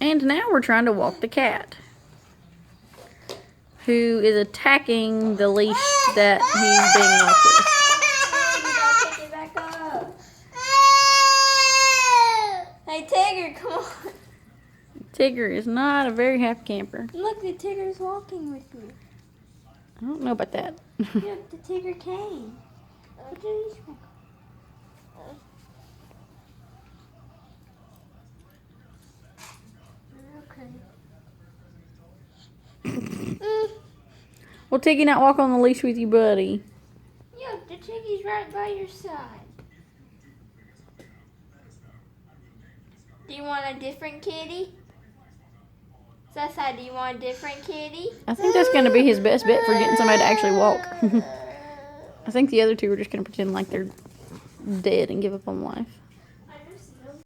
And now we're trying to walk the cat, who is attacking the leash that he's being walked with. Pick it back up. Hey, Tigger, come on. Tigger is not a very happy camper. Look, the Tigger's walking with me. I don't know about that. Look, the Tigger came. Look at these one. Okay. Will Tiggy not walk on the leash with you, buddy? Look, the Tiggy's right by your side. Do you want a different kitty? Sasa, do you want a different kitty? I think that's going to be his best bet for getting somebody to actually walk. I think the other two are just going to pretend like they're dead and give up on life.